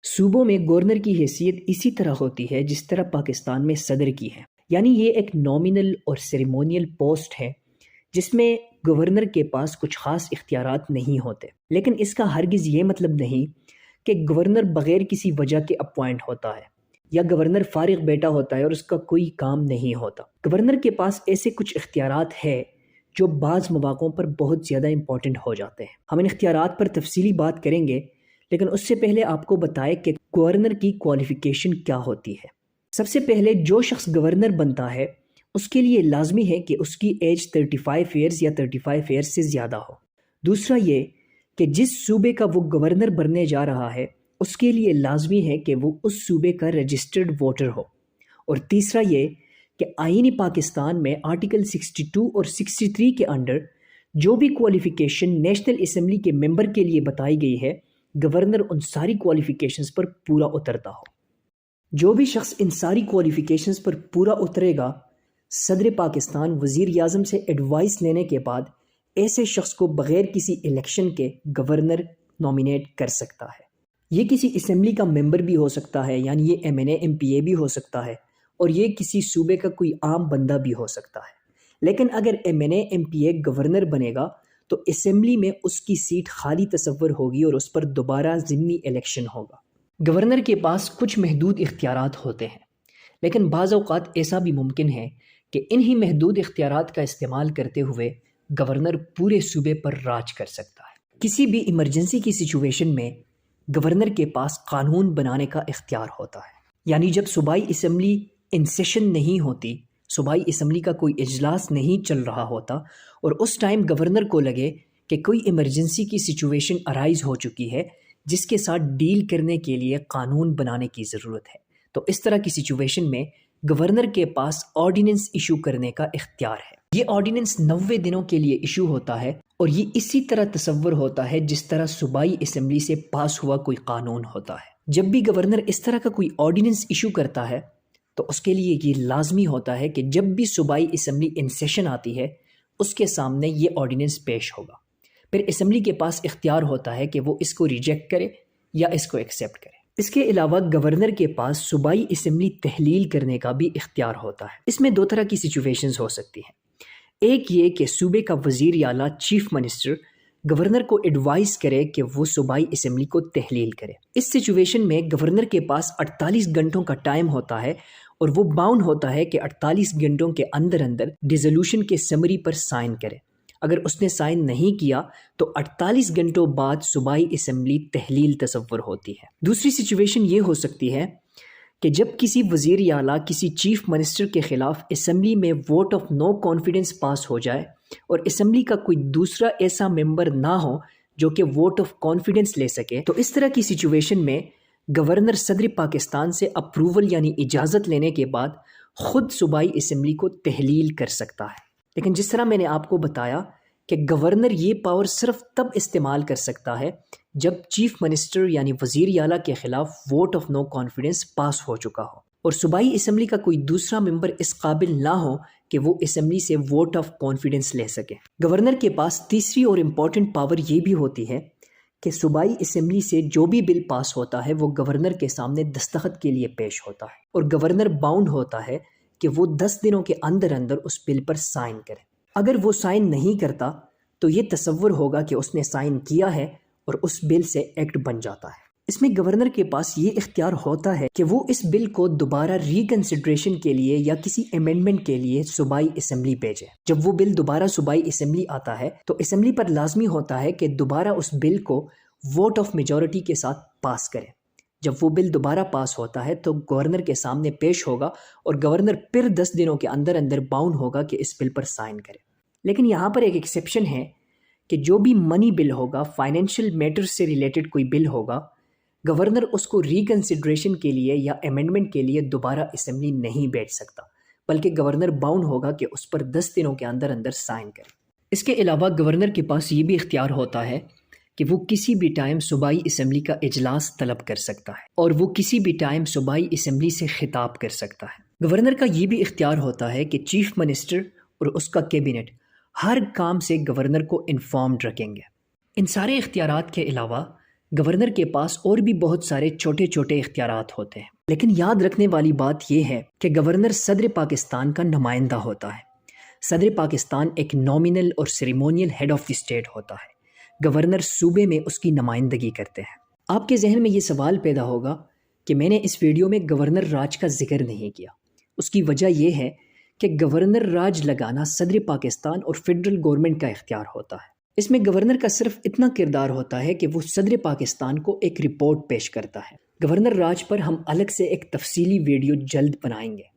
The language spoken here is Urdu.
صوبوں میں گورنر کی حیثیت اسی طرح ہوتی ہے جس طرح پاکستان میں صدر کی ہے، یعنی یہ ایک نامنل اور سیریمونیل پوسٹ ہے جس میں گورنر کے پاس کچھ خاص اختیارات نہیں ہوتے، لیکن اس کا ہرگز یہ مطلب نہیں کہ گورنر بغیر کسی وجہ کے اپوائنٹ ہوتا ہے یا گورنر فارغ بیٹھا ہوتا ہے اور اس کا کوئی کام نہیں ہوتا۔ گورنر کے پاس ایسے کچھ اختیارات ہے جو بعض مواقعوں پر بہت زیادہ امپورٹنٹ ہو جاتے ہیں۔ ہم ان اختیارات پر تفصیلی بات کریں گے، لیکن اس سے پہلے آپ کو بتائے کہ گورنر کی کوالیفیکیشن کیا ہوتی ہے۔ سب سے پہلے جو شخص گورنر بنتا ہے اس کے لیے لازمی ہے کہ اس کی ایج 35 ایئرز یا 35 ایئرز سے زیادہ ہو۔ دوسرا یہ کہ جس صوبے کا وہ گورنر بننے جا رہا ہے اس کے لیے لازمی ہے کہ وہ اس صوبے کا رجسٹرڈ ووٹر ہو۔ اور تیسرا یہ کہ آئین پاکستان میں آرٹیکل 62 اور 63 کے انڈر جو بھی کوالیفیکیشن نیشنل اسمبلی کے ممبر کے لیے بتائی گئی ہے، گورنر ان ساری کوالیفیکیشنز پر پورا اترتا ہو۔ جو بھی شخص ان ساری کوالیفیکیشنز پر پورا اترے گا، صدر پاکستان وزیر اعظم سے ایڈوائس لینے کے بعد ایسے شخص کو بغیر کسی الیکشن کے گورنر نامینیٹ کر سکتا ہے۔ یہ کسی اسمبلی کا ممبر بھی ہو سکتا ہے، یعنی یہ M N A M P A بھی ہو سکتا ہے، اور یہ کسی صوبے کا کوئی عام بندہ بھی ہو سکتا ہے۔ لیکن اگر M N A M P A governor بنے گا تو اسمبلی میں اس کی سیٹ خالی تصور ہوگی اور اس پر دوبارہ ضمنی الیکشن ہوگا۔ گورنر کے پاس کچھ محدود اختیارات ہوتے ہیں، لیکن بعض اوقات ایسا بھی ممکن ہے کہ انہی محدود اختیارات کا استعمال کرتے ہوئے گورنر پورے صوبے پر راج کر سکتا ہے۔ کسی بھی ایمرجنسی کی سچویشن میں گورنر کے پاس قانون بنانے کا اختیار ہوتا ہے، یعنی جب صوبائی اسمبلی ان سیشن نہیں ہوتی، صوبائی اسمبلی کا کوئی اجلاس نہیں چل رہا ہوتا اور اس ٹائم گورنر کو لگے کہ کوئی ایمرجنسی کی سچویشن ارائز ہو چکی ہے جس کے ساتھ ڈیل کرنے کے لیے قانون بنانے کی ضرورت ہے، تو اس طرح کی سچویشن میں گورنر کے پاس آرڈیننس ایشو کرنے کا اختیار ہے۔ یہ آرڈیننس 90 دنوں کے لیے ایشو ہوتا ہے اور یہ اسی طرح تصور ہوتا ہے جس طرح صوبائی اسمبلی سے پاس ہوا کوئی قانون ہوتا ہے۔ جب بھی گورنر اس طرح کا کوئی آرڈیننس ایشو کرتا ہے تو اس کے لیے یہ لازمی ہوتا ہے کہ جب بھی صوبائی اسمبلی ان سیشن آتی ہے اس کے سامنے یہ آرڈیننس پیش ہوگا، پھر اسمبلی کے پاس اختیار ہوتا ہے کہ وہ اس کو ریجیکٹ کرے یا اس کو ایکسیپٹ کرے۔ اس کے علاوہ گورنر کے پاس صوبائی اسمبلی تحلیل کرنے کا بھی اختیار ہوتا ہے۔ اس میں دو طرح کی سچویشنز ہو سکتی ہیں۔ ایک یہ کہ صوبے کا وزیر اعلیٰ چیف منسٹر گورنر کو ایڈوائز کرے کہ وہ صوبائی اسمبلی کو تحلیل کرے۔ اس سچویشن میں گورنر کے پاس 48 گھنٹوں کا ٹائم ہوتا ہے اور وہ باؤنڈ ہوتا ہے کہ 48 گھنٹوں کے اندر ڈیزولوشن کے سمری پر سائن کرے۔ اگر اس نے سائن نہیں کیا تو 48 گھنٹوں بعد صوبائی اسمبلی تحلیل تصور ہوتی ہے۔ دوسری سچویشن یہ ہو سکتی ہے کہ جب کسی وزیر اعلیٰ کسی چیف منسٹر کے خلاف اسمبلی میں ووٹ آف نو کانفیڈنس پاس ہو جائے اور اسمبلی کا کوئی دوسرا ایسا ممبر نہ ہو جو کہ ووٹ آف کانفیڈنس لے سکے، تو اس طرح کی سچویشن میں گورنر صدر پاکستان سے اپروول یعنی اجازت لینے کے بعد خود صوبائی اسمبلی کو تحلیل کر سکتا ہے۔ لیکن جس طرح میں نے آپ کو بتایا کہ گورنر یہ پاور صرف تب استعمال کر سکتا ہے جب چیف منسٹر یعنی وزیر اعلیٰ کے خلاف ووٹ آف نو کانفیڈنس پاس ہو چکا ہو اور صوبائی اسمبلی کا کوئی دوسرا ممبر اس قابل نہ ہو کہ وہ اسمبلی سے ووٹ آف کانفیڈنس لے سکے۔ گورنر کے پاس تیسری اور امپورٹنٹ پاور یہ بھی ہوتی ہے کہ صوبائی اسمبلی سے جو بھی بل پاس ہوتا ہے وہ گورنر کے سامنے دستخط کے لیے پیش ہوتا ہے اور گورنر باؤنڈ ہوتا ہے کہ وہ 10 دنوں کے اندر اس بل پر سائن کرے۔ اگر وہ سائن نہیں کرتا تو یہ تصور ہوگا کہ اس نے سائن کیا ہے اور اس بل سے ایکٹ بن جاتا ہے۔ اس میں گورنر کے پاس یہ اختیار ہوتا ہے کہ وہ اس بل کو دوبارہ ریکنسیڈریشن کے لیے یا کسی امینڈمنٹ کے لیے صوبائی اسمبلی بھیجے۔ جب وہ بل دوبارہ صوبائی اسمبلی آتا ہے تو اسمبلی پر لازمی ہوتا ہے کہ دوبارہ اس بل کو ووٹ آف میجورٹی کے ساتھ پاس کرے۔ جب وہ بل دوبارہ پاس ہوتا ہے تو گورنر کے سامنے پیش ہوگا اور گورنر پھر 10 دنوں کے اندر باؤنڈ ہوگا کہ اس بل پر سائن کرے۔ لیکن یہاں پر ایک ایکسیپشن ہے کہ جو بھی منی بل ہوگا، فائنینشیل میٹر سے ریلیٹڈ کوئی بل ہوگا، گورنر اس کو ریکنسیڈریشن کے لیے یا امینڈمنٹ کے لیے دوبارہ اسمبلی نہیں بیٹھ سکتا، بلکہ گورنر باؤنڈ ہوگا کہ اس پر 10 دنوں کے اندر سائن کرے۔ اس کے علاوہ گورنر کے پاس یہ بھی اختیار ہوتا ہے کہ وہ کسی بھی ٹائم صوبائی اسمبلی کا اجلاس طلب کر سکتا ہے اور وہ کسی بھی ٹائم صوبائی اسمبلی سے خطاب کر سکتا ہے۔ گورنر کا یہ بھی اختیار ہوتا ہے کہ چیف منسٹر اور اس کا کیبنٹ ہر کام سے گورنر کو انفارمڈ رکھیں گے۔ ان سارے اختیارات کے علاوہ گورنر کے پاس اور بھی بہت سارے چھوٹے چھوٹے اختیارات ہوتے ہیں، لیکن یاد رکھنے والی بات یہ ہے کہ گورنر صدر پاکستان کا نمائندہ ہوتا ہے۔ صدر پاکستان ایک نامینل اور ceremonial head of the state ہوتا ہے۔ گورنر صوبے میں اس کی نمائندگی کرتے ہیں۔ آپ کے ذہن میں یہ سوال پیدا ہوگا کہ میں نے اس ویڈیو میں گورنر راج کا ذکر نہیں کیا۔ اس کی وجہ یہ ہے کہ گورنر راج لگانا صدر پاکستان اور فیڈرل گورنمنٹ کا اختیار ہوتا ہے۔ اس میں گورنر کا صرف اتنا کردار ہوتا ہے کہ وہ صدر پاکستان کو ایک رپورٹ پیش کرتا ہے۔ گورنر راج پر ہم الگ سے ایک تفصیلی ویڈیو جلد بنائیں گے۔